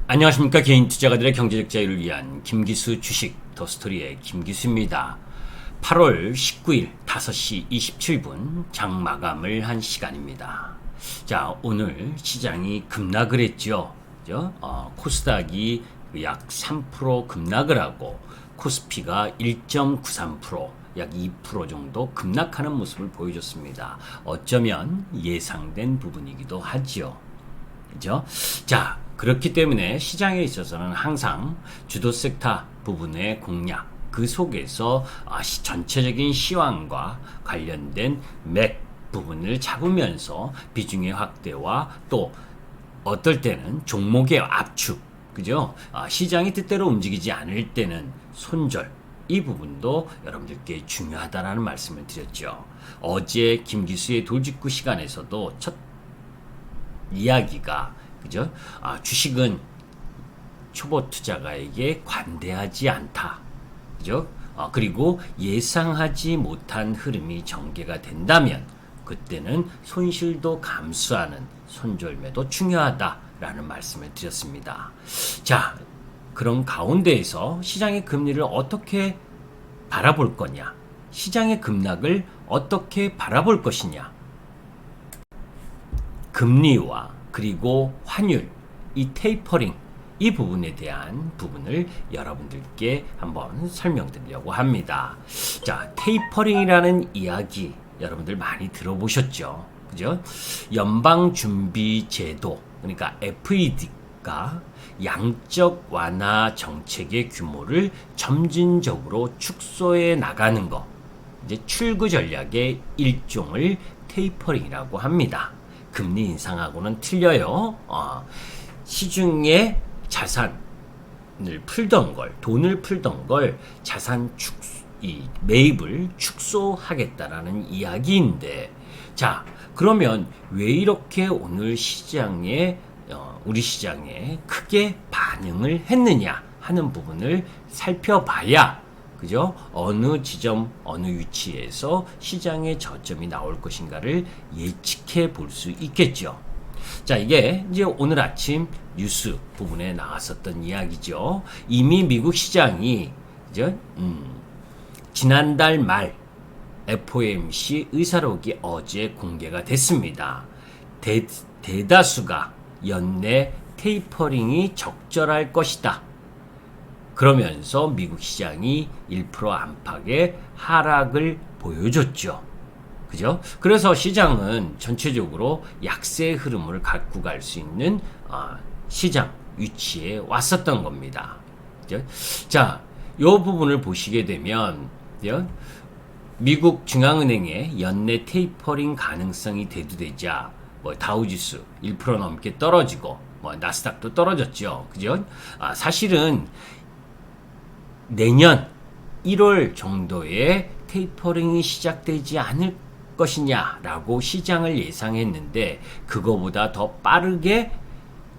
안녕하십니까. 개인 투자가들의 경제적 자유를 위한 김기수 주식 더스토리의 김기수입니다. 8월 19일 5시 27분 장 마감을 한 시간입니다. 자, 오늘 시장이 급락을 했죠. 그죠? 코스닥이 약 3% 급락을 하고 코스피가 1.93%, 약 2% 정도 급락하는 모습을 보여줬습니다. 어쩌면 예상된 부분이기도 하지요. 그죠? 자, 그렇기 때문에 시장에 있어서는 항상 주도 섹터 부분의 공략, 그 속에서 전체적인 시황과 관련된 맥 부분을 잡으면서 비중의 확대와 또 어떨 때는 종목의 압축, 그죠? 시장이 뜻대로 움직이지 않을 때는 손절, 이 부분도 여러분들께 중요하다라는 말씀을 드렸죠. 어제 김기수의 돌직구 시간에서도 첫 이야기가, 그죠? 주식은 초보 투자가에게 관대하지 않다. 그죠? 그리고 예상하지 못한 흐름이 전개가 된다면 그때는 손실도 감수하는 손절매도 중요하다라는 말씀을 드렸습니다. 자, 그런 가운데에서 시장의 금리를 어떻게 바라볼 거냐? 시장의 급락을 어떻게 바라볼 것이냐? 금리와 그리고 환율, 이 테이퍼링, 이 부분에 대한 부분을 여러분들께 한번 설명드리려고 합니다. 자, 테이퍼링이라는 이야기 여러분들 많이 들어보셨죠? 그죠? 연방준비제도, 그러니까 FED가 양적 완화 정책의 규모를 점진적으로 축소해 나가는 것, 이제 출구 전략의 일종을 테이퍼링이라고 합니다. 금리 인상하고는 틀려요. 시중에 자산을 풀던 걸, 돈을 풀던 걸 자산 매입을 축소하겠다라는 이야기인데, 자, 그러면 왜 이렇게 오늘 시장에, 우리 시장에 크게 반응을 했느냐 하는 부분을 살펴봐야, 그죠? 어느 지점, 어느 위치에서 시장의 저점이 나올 것인가를 예측해 볼 수 있겠죠. 자, 이게 이제 오늘 아침 뉴스 부분에 나왔었던 이야기죠. 이미 미국 시장이, 그죠? 지난달 말 FOMC 의사록이 어제 공개가 됐습니다. 대다수가 연내 테이퍼링이 적절할 것이다. 그러면서 미국 시장이 1% 안팎의 하락을 보여줬죠. 그죠? 그래서 시장은 전체적으로 약세의 흐름을 갖고 갈 수 있는 시장 위치에 왔었던 겁니다. 그죠? 자, 이 부분을 보시게 되면, 그죠? 미국 중앙은행의 연내 테이퍼링 가능성이 대두되자 다우지수 1% 넘게 떨어지고 나스닥도 떨어졌죠. 그죠? 사실은 내년 1월 정도에 테이퍼링이 시작되지 않을 것이냐라고 시장을 예상했는데, 그거보다 더 빠르게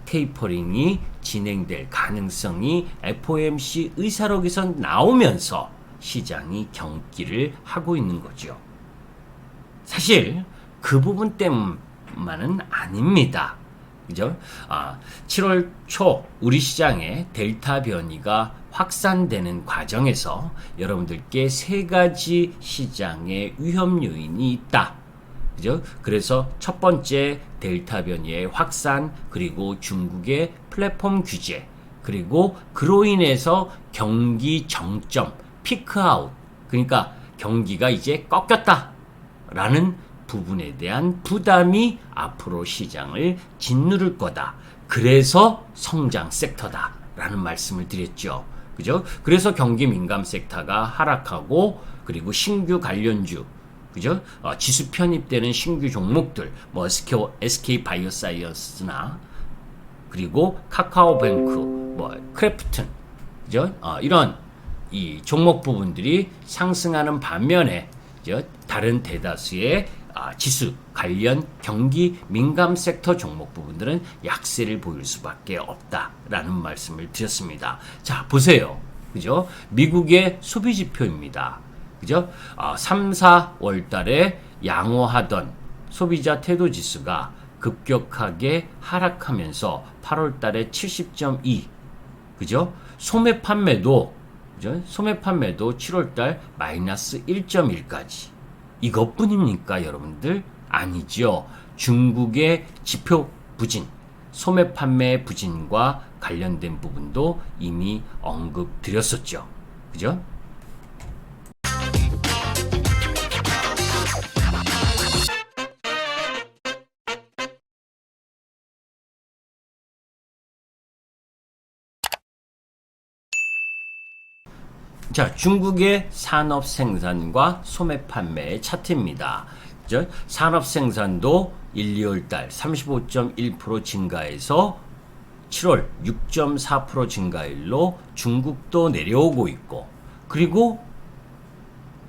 테이퍼링이 진행될 가능성이 FOMC 의사록에서 나오면서 시장이 경기를 하고 있는 거죠. 사실 그 부분 때문만은 아닙니다. 그죠? 7월 초 우리 시장에 델타 변이가 확산되는 과정에서 여러분들께 세 가지 시장의 위험 요인이 있다. 그죠? 그래서 첫 번째 델타 변이의 확산, 그리고 중국의 플랫폼 규제, 그리고 그로 인해서 경기 정점, 피크아웃, 그러니까 경기가 이제 꺾였다라는 부분에 대한 부담이 앞으로 시장을 짓누를 거다. 그래서 성장 섹터다라는 말씀을 드렸죠. 그죠? 그래서 경기 민감 섹터가 하락하고, 그리고 신규 관련주, 그죠? 지수 편입되는 신규 종목들, SK 바이오사이언스나, 그리고 카카오뱅크, 크래프튼, 그죠? 이런 이 종목 부분들이 상승하는 반면에, 그죠? 다른 대다수의 지수 관련 경기 민감 섹터 종목 부분들은 약세를 보일 수밖에 없다라는 말씀을 드렸습니다. 자, 보세요. 그죠? 미국의 소비 지표입니다. 그죠? 3, 4월 달에 양호하던 소비자 태도 지수가 급격하게 하락하면서 8월 달에 70.2, 그죠? 소매 판매도, 그죠? 소매 판매도 7월 달 마이너스 1.1까지. 이것뿐입니까, 여러분들? 아니죠. 중국의 지표 부진, 소매 판매 부진과 관련된 부분도 이미 언급드렸었죠. 그죠? 자, 중국의 산업 생산과 소매 판매의 차트입니다. 그죠? 산업 생산도 1, 2월 달 35.1% 증가해서 7월 6.4% 증가율로 중국도 내려오고 있고, 그리고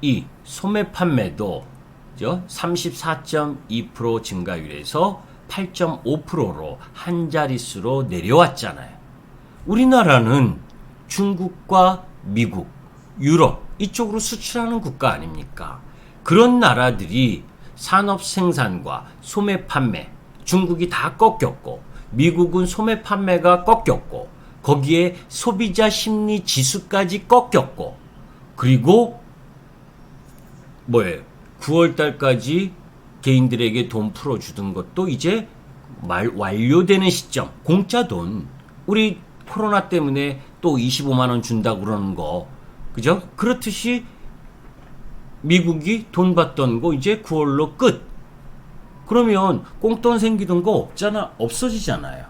이 소매 판매도 34.2% 증가율에서 8.5%로 한 자릿수로 내려왔잖아요. 우리나라는 중국과 미국, 유럽 이쪽으로 수출하는 국가 아닙니까? 그런 나라들이 산업 생산과 소매 판매, 중국이 다 꺾였고 미국은 소매 판매가 꺾였고 거기에 소비자 심리 지수까지 꺾였고, 그리고 9월 달까지 개인들에게 돈 풀어주던 것도 이제 완료되는 시점. 공짜 돈, 우리 코로나 때문에 또 25만 원 준다고 그러는 거, 그죠? 그렇듯이 미국이 돈 받던 거 이제 9월로 끝. 그러면 꽁돈 생기던 거 없어지잖아요.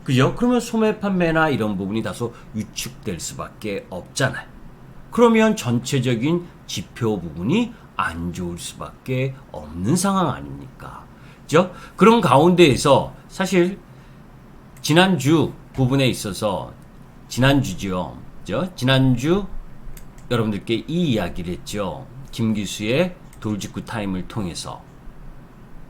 그죠? 그러면 소매 판매나 이런 부분이 다소 위축될 수밖에 없잖아요. 그러면 전체적인 지표 부분이 안 좋을 수밖에 없는 상황 아닙니까? 그죠? 그런 가운데에서 사실 지난주 부분에 있어서 지난주 여러분들께 이 이야기를 했죠. 김기수의 돌직구 타임을 통해서.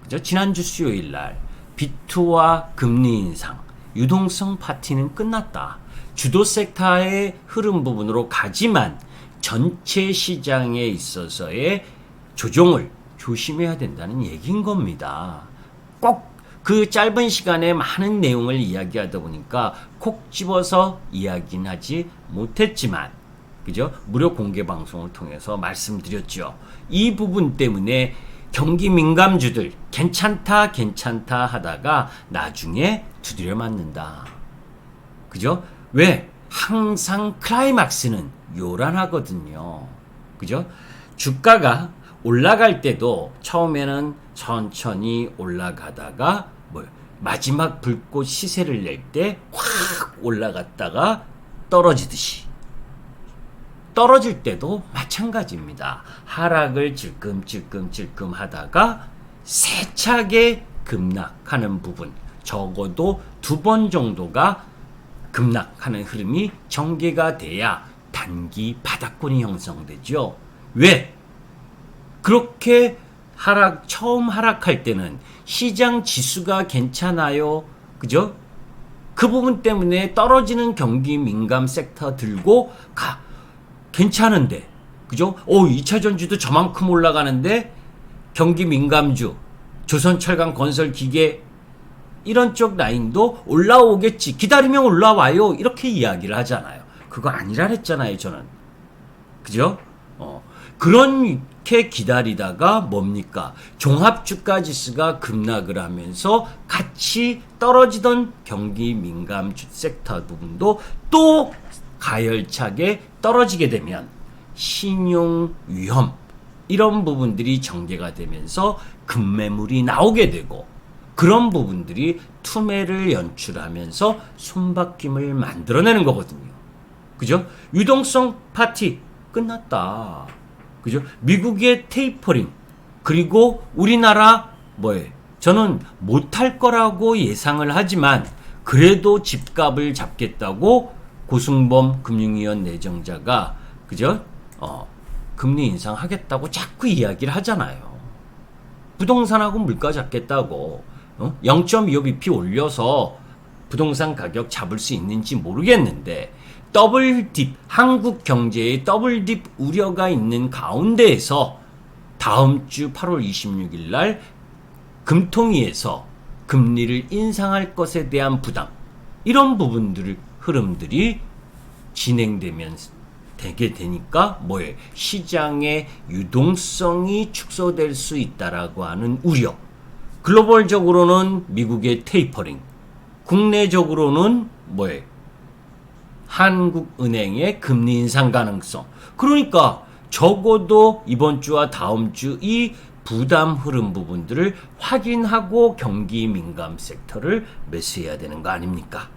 그죠? 지난주 수요일 날 비투와 금리 인상, 유동성 파티는 끝났다. 주도 섹터의 흐름 부분으로 가지만 전체 시장에 있어서의 조정을 조심해야 된다는 얘기인 겁니다. 꼭 그 짧은 시간에 많은 내용을 이야기하다 보니까 콕 집어서 이야기는 하지 못했지만, 그죠? 무료 공개 방송을 통해서 말씀드렸죠. 이 부분 때문에 경기 민감주들 괜찮다 하다가 나중에 두드려 맞는다. 그죠? 왜? 항상 클라이막스는 요란하거든요. 그죠? 주가가 올라갈 때도 처음에는 천천히 올라가다가 마지막 불꽃 시세를 낼 때 확 올라갔다가 떨어지듯이, 떨어질 때도 마찬가지입니다. 하락을 찔끔찔끔 하다가 세차게 급락하는 부분, 적어도 2번 정도가 급락하는 흐름이 전개가 돼야 단기 바닥권이 형성되죠. 왜? 그렇게 처음 하락할 때는 시장 지수가 괜찮아요. 그죠? 그 부분 때문에 떨어지는 경기 민감 섹터 들고 괜찮은데, 그죠? 2차 전지도 저만큼 올라가는데 경기 민감주, 조선철강 건설기계 이런 쪽 라인도 올라오겠지. 기다리면 올라와요. 이렇게 이야기를 하잖아요. 그거 아니라 했잖아요, 저는. 그죠? 그렇게 기다리다가 뭡니까? 종합주가 지수가 급락을 하면서 같이 떨어지던 경기 민감 섹터 부분도 또 가열차게 떨어지게 되면 신용 위험, 이런 부분들이 전개가 되면서 급매물이 나오게 되고, 그런 부분들이 투매를 연출하면서 손바뀜을 만들어내는 거거든요. 그죠? 유동성 파티 끝났다. 그죠? 미국의 테이퍼링, 그리고 우리나라 저는 못할 거라고 예상을 하지만 그래도 집값을 잡겠다고 고승범 금융위원 내정자가, 그죠? 금리 인상하겠다고 자꾸 이야기를 하잖아요. 부동산하고 물가 잡겠다고 0.25bp 올려서 부동산 가격 잡을 수 있는지 모르겠는데, 더블딥, 한국 경제의 더블딥 우려가 있는 가운데에서 다음 주 8월 26일 날 금통위에서 금리를 인상할 것에 대한 부담, 이런 부분들 흐름들이 진행되면 되게 되니까 뭐예요? 시장의 유동성이 축소될 수 있다라고 하는 우려. 글로벌적으로는 미국의 테이퍼링, 국내적으로는 뭐예요? 한국은행의 금리 인상 가능성. 그러니까 적어도 이번 주와 다음 주 이 부담 흐름 부분들을 확인하고 경기 민감 섹터를 매수해야 되는 거 아닙니까?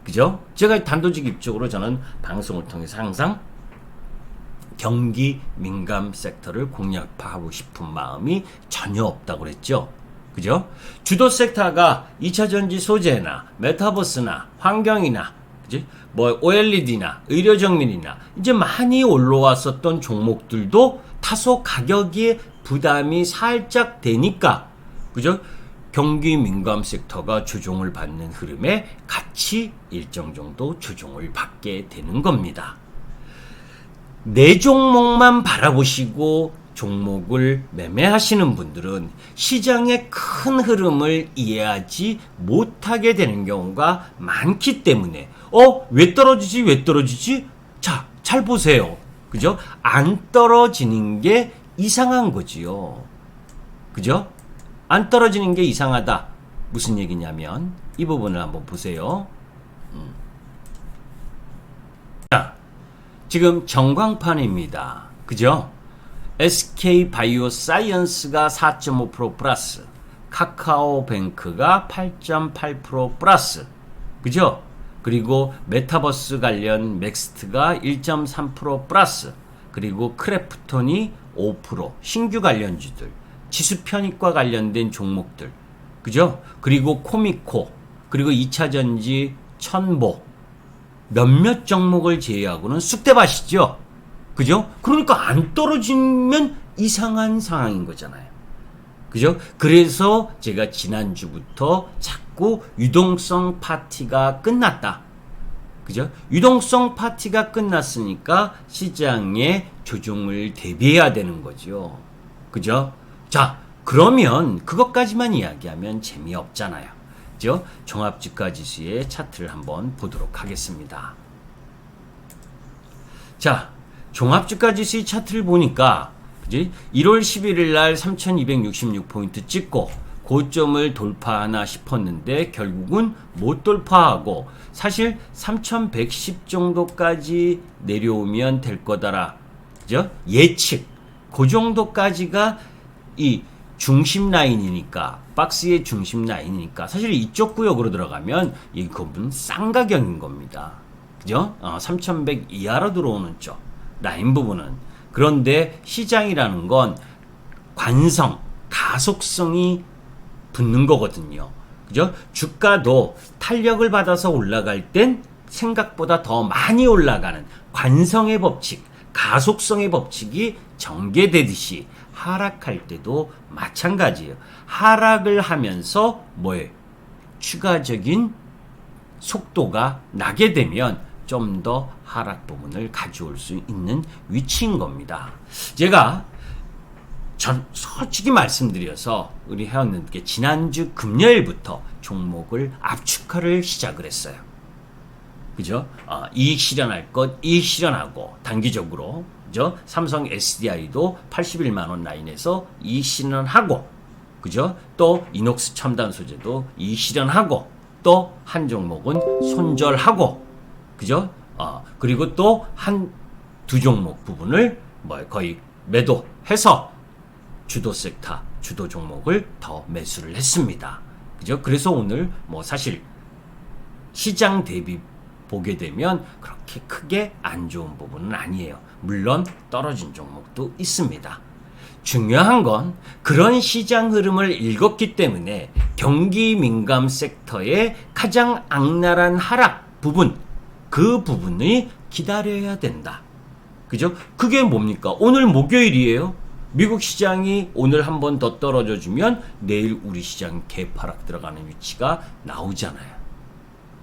그죠? 제가 단도직입적으로 저는 방송을 통해서 항상 경기 민감 섹터를 공략하고 싶은 마음이 전혀 없다고 그랬죠. 그죠? 주도 섹터가 2차전지 소재나 메타버스나 환경이나 그지? 뭐 OLED나 의료정밀이나 이제 많이 올라왔었던 종목들도 다소 가격이 부담이 살짝 되니까 그죠? 경기 민감 섹터가 조정을 받는 흐름에 같이 일정 정도 조정을 받게 되는 겁니다. 내 종목만 바라보시고 종목을 매매하시는 분들은 시장의 큰 흐름을 이해하지 못하게 되는 경우가 많기 때문에 왜 떨어지지? 자, 잘 보세요. 그죠? 안 떨어지는 게 이상한 거지요. 그죠? 안 떨어지는 게 이상하다. 무슨 얘기냐면 이 부분을 한번 보세요. 자, 지금 전광판입니다. 그죠? SK바이오사이언스가 4.5% 플러스, 카카오뱅크가 8.8% 플러스, 그죠? 그리고 메타버스 관련 맥스트가 1.3% 플러스, 그리고 크래프톤이 5%, 신규 관련주들, 지수 편입과 관련된 종목들, 그죠? 그리고 코미코, 그리고 2차전지, 천보, 몇몇 종목을 제외하고는 쑥대밭이죠. 그죠? 그러니까 안 떨어지면 이상한 상황인 거잖아요. 그죠? 그래서 제가 지난주부터 자꾸 유동성 파티가 끝났다. 그죠? 유동성 파티가 끝났으니까 시장의 조정을 대비해야 되는 거죠. 그죠? 자, 그러면 그것까지만 이야기하면 재미없잖아요. 그죠? 종합주가지수의 차트를 한번 보도록 하겠습니다. 자, 종합주가지수의 차트를 보니까 그지? 1월 11일 날 3266포인트 찍고 고점을 돌파하나 싶었는데 결국은 못 돌파하고 사실 3110 정도까지 내려오면 될 거다라. 그죠? 예측. 그 정도까지가 이 중심 라인이니까, 박스의 중심 라인이니까 사실 이쪽 구역으로 들어가면 이 부분 쌍가경인 겁니다. 그죠? 3100 이하로 들어오는 쪽 라인 부분은. 그런데 시장이라는 건 관성, 가속성이 붙는 거거든요. 그죠? 주가도 탄력을 받아서 올라갈 땐 생각보다 더 많이 올라가는 관성의 법칙, 가속성의 법칙이 전개되듯이 하락할 때도 마찬가지예요. 하락을 하면서 뭐예요? 추가적인 속도가 나게 되면 좀 더 하락 부분을 가져올 수 있는 위치인 겁니다. 제가 솔직히 말씀드려서 우리 회원님께 지난주 금요일부터 종목을 압축화를 시작을 했어요. 그죠? 이익 실현할 것 이익 실현하고 단기적으로 그죠? 삼성 SDI도 81만 원 라인에서 이익 실현하고 그죠? 또 이녹스 첨단 소재도 이익 실현하고 또 한 종목은 손절하고 그죠? 그리고 또 두 종목 부분을 거의 매도해서 주도 섹터, 주도 종목을 더 매수를 했습니다. 그죠? 그래서 오늘 사실 시장 대비 보게 되면 그렇게 크게 안 좋은 부분은 아니에요. 물론 떨어진 종목도 있습니다. 중요한 건 그런 시장 흐름을 읽었기 때문에 경기 민감 섹터의 가장 악랄한 하락 부분, 그 부분이 기다려야 된다. 그죠? 그게 뭡니까? 오늘 목요일이에요. 미국 시장이 오늘 한 번 더 떨어져 주면 내일 우리 시장 개파락 들어가는 위치가 나오잖아요.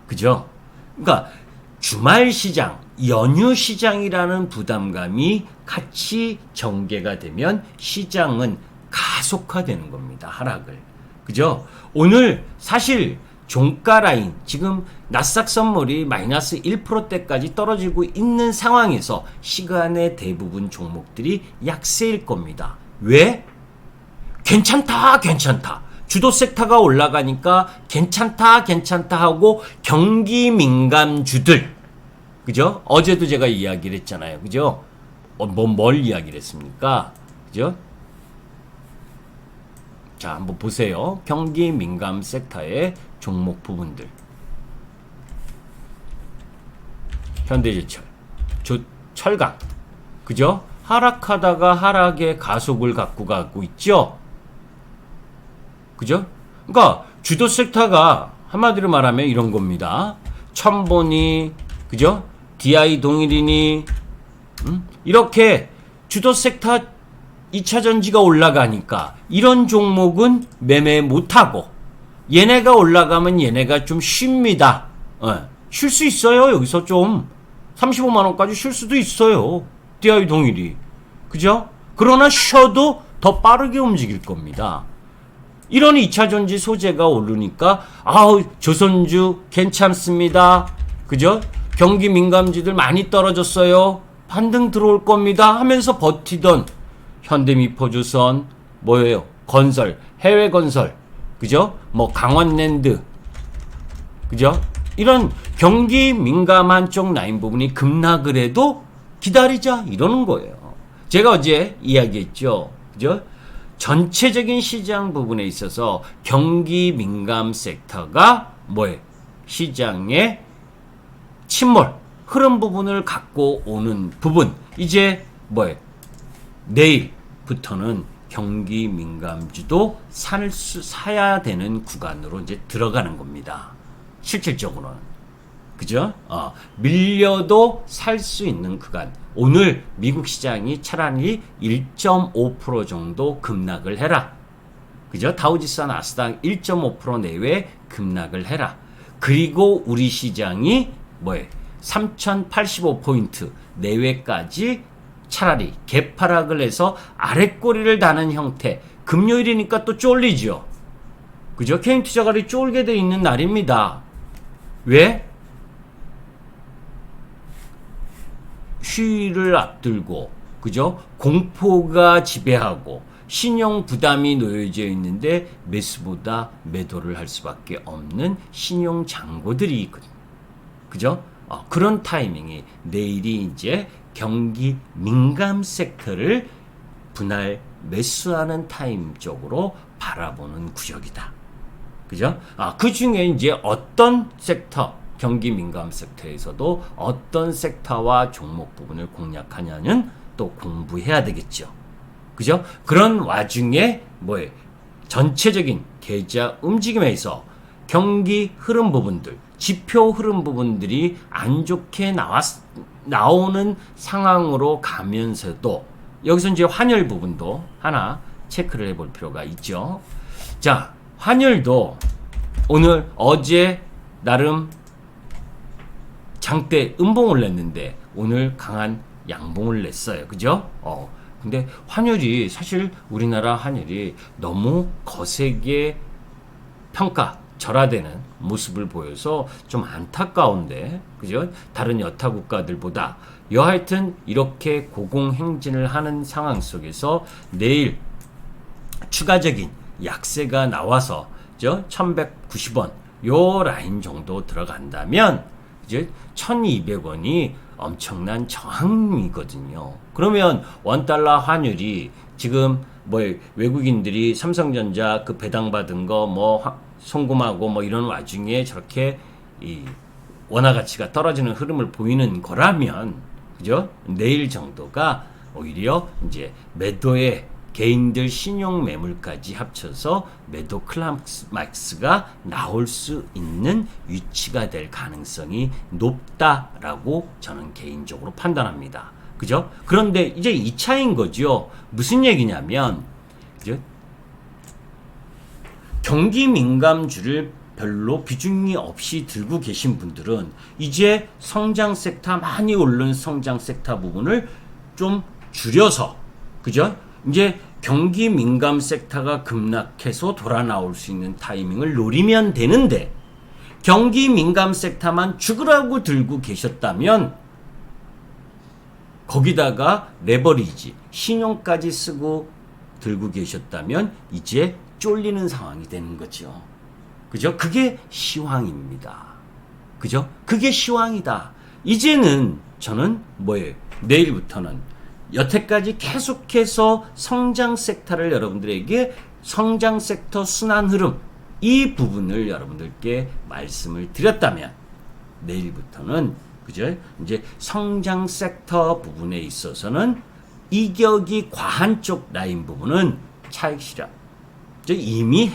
그죠? 그러니까 주말 시장, 연휴 시장이라는 부담감이 같이 전개가 되면 시장은 가속화되는 겁니다. 하락을. 그죠? 오늘 사실 종가 라인, 지금 나스닥 선물이 마이너스 1%대까지 떨어지고 있는 상황에서 시간의 대부분 종목들이 약세일 겁니다. 왜? 괜찮다, 괜찮다. 주도 섹터가 올라가니까 괜찮다, 괜찮다 하고 경기 민감주들. 그죠? 어제도 제가 이야기를 했잖아요. 그죠? 뭘 이야기를 했습니까? 그죠? 자, 한번 보세요. 경기 민감 섹터의 종목 부분들. 현대제철, 철강. 그죠? 하락하다가 하락의 가속을 갖고 가고 있죠? 그죠? 그러니까 주도 섹터가 한마디로 말하면 이런 겁니다. 첨보니, 그죠? DI 동일이니, 이렇게 주도 sek터 2차 전지가 올라가니까 이런 종목은 매매 못하고 얘네가 올라가면 얘네가 좀 쉽니다. 쉴 수 있어요. 여기서 좀 35만원까지 쉴 수도 있어요. DI 동일이. 그죠? 그러나 쉬어도 더 빠르게 움직일 겁니다. 이런 2차 전지 소재가 오르니까 아우 조선주 괜찮습니다. 그죠? 경기 민감지들 많이 떨어졌어요. 반등 들어올 겁니다 하면서 버티던 현대미포조선, 뭐예요? 건설, 해외 건설, 그죠? 뭐 강원랜드, 그죠? 이런 경기 민감한 쪽 라인 부분이 급락을 해도 기다리자 이러는 거예요. 제가 어제 이야기했죠. 그죠? 전체적인 시장 부분에 있어서 경기 민감 섹터가 뭐예요? 시장의 침몰, 흐름 부분을 갖고 오는 부분. 이제 뭐예요? 내일부터는 경기 민감주도 사야 되는 구간으로 이제 들어가는 겁니다. 실질적으로는. 그죠? 밀려도 살 수 있는 구간. 오늘 미국 시장이 차라리 1.5% 정도 급락을 해라. 그죠? 다우지수 나스닥 1.5% 내외 급락을 해라. 그리고 우리 시장이 뭐예요? 3085포인트 내외까지 차라리 개파락을 해서 아랫꼬리를 다는 형태. 금요일이니까 또 쫄리죠. 그죠? 개인투자가들이 쫄게 돼 있는 날입니다. 왜? 휴일을 앞두고, 그죠? 공포가 지배하고 신용 부담이 놓여져 있는데 매수보다 매도를 할 수밖에 없는 신용 잔고들이 있거든요. 그죠? 그런 타이밍이 내일이 이제 경기 민감 섹터를 분할 매수하는 타임 쪽으로 바라보는 구역이다. 그죠? 그 중에 이제 어떤 섹터, 경기 민감 섹터에서도 어떤 섹터와 종목 부분을 공략하냐는 또 공부해야 되겠죠. 그죠? 그런 와중에 뭐예요? 전체적인 계좌 움직임에서 경기 흐름 부분들, 지표 흐름 부분들이 안 좋게 나오는 상황으로 가면서도 여기서 이제 환율 부분도 하나 체크를 해볼 필요가 있죠. 자, 환율도 오늘 어제 나름 장대 음봉을 냈는데 오늘 강한 양봉을 냈어요. 그죠? 근데 환율이 사실 우리나라 환율이 너무 거세게 절하되는 모습을 보여서 좀 안타까운데, 그죠? 다른 여타 국가들보다 여하튼 이렇게 고공행진을 하는 상황 속에서 내일 추가적인 약세가 나와서 1190원 요 라인 정도 들어간다면 이제 1200원이 엄청난 저항이거든요. 그러면 원달러 환율이 지금 뭐 외국인들이 삼성전자 그 배당받은 거 뭐 송금하고 뭐 이런 와중에 저렇게 이 원화 가치가 떨어지는 흐름을 보이는 거라면, 그죠? 내일 정도가 오히려 이제 매도의 개인들 신용 매물까지 합쳐서 매도 클라이막스가 나올 수 있는 위치가 될 가능성이 높다라고 저는 개인적으로 판단합니다. 그죠? 그런데 이제 2차인 거죠. 무슨 얘기냐면, 그죠? 경기 민감주를 별로 비중이 없이 들고 계신 분들은 이제 성장 섹터, 많이 오른 성장 섹터 부분을 좀 줄여서, 그죠? 이제 경기 민감 섹터가 급락해서 돌아 나올 수 있는 타이밍을 노리면 되는데 경기 민감 섹터만 죽으라고 들고 계셨다면 거기다가 레버리지, 신용까지 쓰고 들고 계셨다면 이제 쫄리는 상황이 되는 거죠. 그죠? 그게 시황입니다. 그죠? 그게 시황이다. 이제는 저는 뭐예요? 내일부터는 여태까지 계속해서 성장 섹터를 여러분들에게 성장 섹터 순환 흐름 이 부분을 여러분들께 말씀을 드렸다면 내일부터는 그죠? 이제 성장 섹터 부분에 있어서는 이격이 과한 쪽 라인 부분은 차익 실현 이미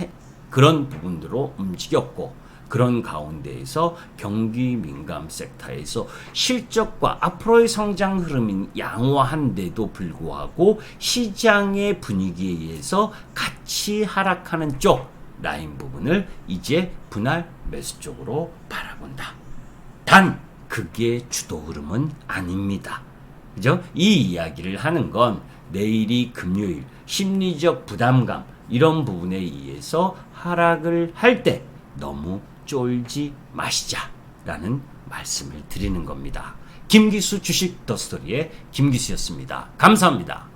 그런 부분으로 움직였고 그런 가운데에서 경기 민감 섹터에서 실적과 앞으로의 성장 흐름이 양호한데도 불구하고 시장의 분위기에 의해서 같이 하락하는 쪽 라인 부분을 이제 분할 매수 쪽으로 바라본다. 단 그게 주도 흐름은 아닙니다. 그죠? 이 이야기를 하는 건 내일이 금요일 심리적 부담감 이런 부분에 의해서 하락을 할 때 너무 쫄지 마시자라는 말씀을 드리는 겁니다. 김기수 주식 더스토리의 김기수였습니다. 감사합니다.